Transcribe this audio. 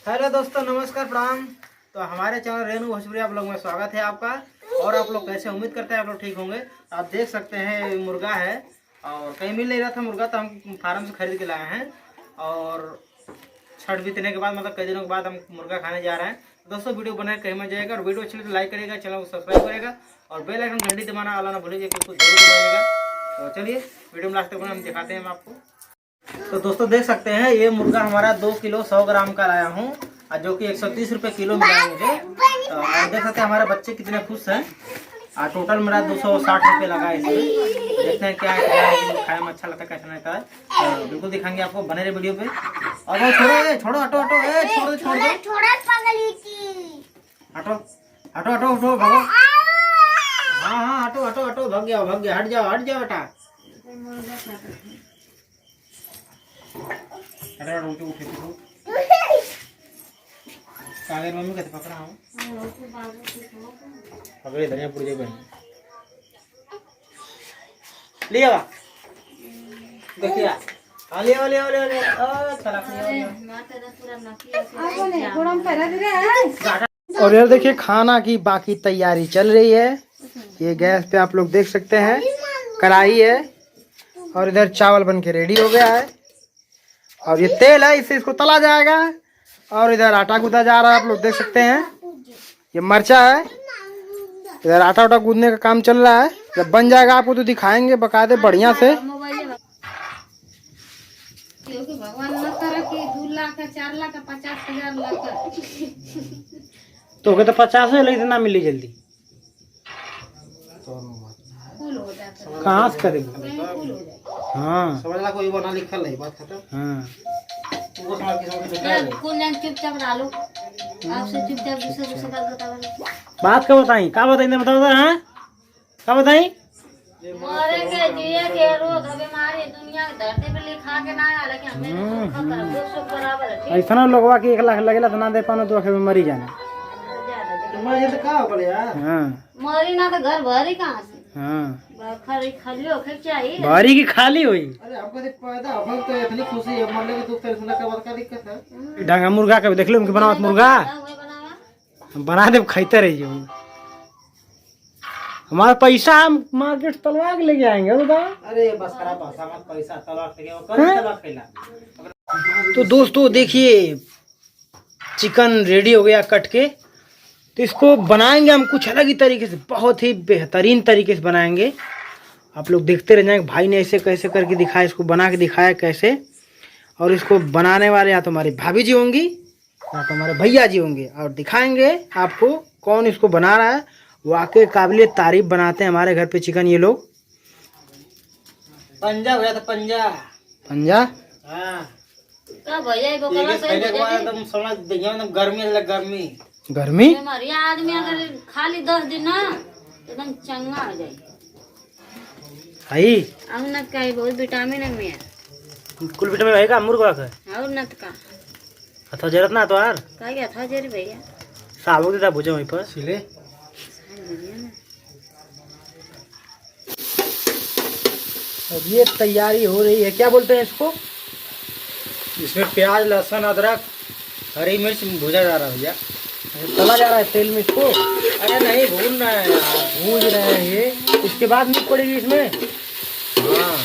Hello दोस्तों, नमस्कार, प्रणाम। तो हमारे चैनल रेनू भोजपुरी आप लोग में स्वागत है आपका। और आप लोग कैसे, उम्मीद करते हैं आप लोग ठीक होंगे। आप देख सकते हैं मुर्गा है और कहीं मिल नहीं रहा था मुर्गा, तो हम फार्म से खरीद के लाए हैं। और छठ बीतने के बाद मतलब कई दिनों के बाद हम मुर्गा खाने जा रहे हैं। दोस्तों वीडियो बनाए कहीं में जाएगा और वीडियो अच्छी लगे तो लाइक करेगा, चैनल को सब्सक्राइब करेगा और बेल आइकन घंटी दबाना वाला ना भूलिएगा, कुछ जरूर दबाइएगा। तो चलिए वीडियो में लास्ट तक हम दिखाते हैं हम आपको। तो दोस्तों देख सकते हैं ये मुर्गा हमारा 2 किलो 100 ग्राम का लाया हूँ, जो कि 130 रुपये किलो मिला है मुझे। और देख सकते हैं हमारे बच्चे कितने खुश हैं। टोटल मेरा 260 रुपये लगा है इसमें। देखते हैं क्या है, खाने में अच्छा लगता है कैसा नहीं लगता है। तो बिल्कुल दिखाएंगे आपको, बने रहे वीडियो पे। और वो छोड़ो छोड़ो, हटो हटो, छोड़ दो छोड़ दो, हटो हटो हटो हटो, भागो। हाँ हाँ, हटो हटो हटो, भाग गया भाग गया, हट जाओ बेटा। कागज मम्मी कैसे पकड़ा हूँ, पकड़े धनिया पुड़ी बहन लिया देखिए। लिया लिया लिया लिया, और यार देखिए खाना की बाकी तैयारी चल रही है। ये गैस पे आप लोग देख सकते हैं कढ़ाई है और इधर चावल बन के रेडी हो गया है। और ये तेल है, इससे इसको तला जाएगा। और इधर आटा गूंदा जा रहा है, आप लोग देख सकते हैं। ये मरचा है, इधर आटा उटा गूंदने का काम चल रहा है। जब बन जाएगा आपको तो दिखाएंगे बकायदे बढ़िया से। क्योंकि भगवान न करे कि 2 लाख 4 लाख 50,000 लाख तो 50 है, लेकिन ना मिली जल्दी कहाँ से करेंगे। हाँ समझ ला, कोई बना लिखल नहीं, बात खत्म। हाँ चुपचाप डालो, आपसे चुपचाप दूसरे बात का बताई, क्या बताई बताओ। हाँ क्या बताई, मरे के जिए के रोग बीमारी दुनिया के धरती पे लिखा के ना आला कि हमें बराबर है। ऐसा ना लोगवा के 1 लाख लगेला तो ना दे पानो तो आखिर में मरी जाना। तुम्हारे ये तो का हो यार। हाँ मरी ना तो घर भरी कहाँ से। हाँ खाली होके चाहिए, भारी की खाली हुई। अरे आपको पैदा हम तो इतनी खुशी है, मरने के दुख सुनने के बाद का दिक्कत है। डांगा मुर्गा का देख लो, उनके बनावत मुर्गा बना दे, खाते रहिए। हमारा पैसा हम मार्केट तलवा के लेके आएंगे बता। अरे बस खराब भाषा मत, पैसा तलवा के तो दोस्तों देखिए चिकन रेडी हो गया कट के। तो इसको बनाएंगे हम कुछ अलग ही तरीके से, बहुत ही बेहतरीन तरीके से बनाएंगे। आप लोग देखते रह जाएंगे। भाई ने ऐसे कैसे करके दिखाया, इसको बना के दिखाया कैसे। और इसको बनाने वाले या तो हमारी भाभी जी होंगी या तो हमारे भैया जी होंगे, और दिखाएंगे आपको कौन इसको बना रहा है। वाकई काबिल तारीफ बनाते हैं हमारे घर पे चिकन ये लोग। पंजा हो गया था, पंजा पंजा। हाँ गर्मी गर्मी आदमी अगर खाली 10 दिन ना एकदम चंगा हो जाए। हाई बहुत विटामिन है, कुल विटामिन रहेगा मुर्गा का। और नत का अथवा जरूरत ना तो यार का क्या था जरी भैया साबुत देता भुजे वहीं पर सिले। अब ये तैयारी हो रही है, क्या बोलते हैं इसको, इसमें प्याज लहसुन अदरक हरी मिर्च भुजा जा रहा है भैया, तला जा रहा है तेल में इसको। अरे नहीं भून रहा है यार, भून रहे हैं ये, इसके बाद मिर्च पड़ेगी इसमें। हाँ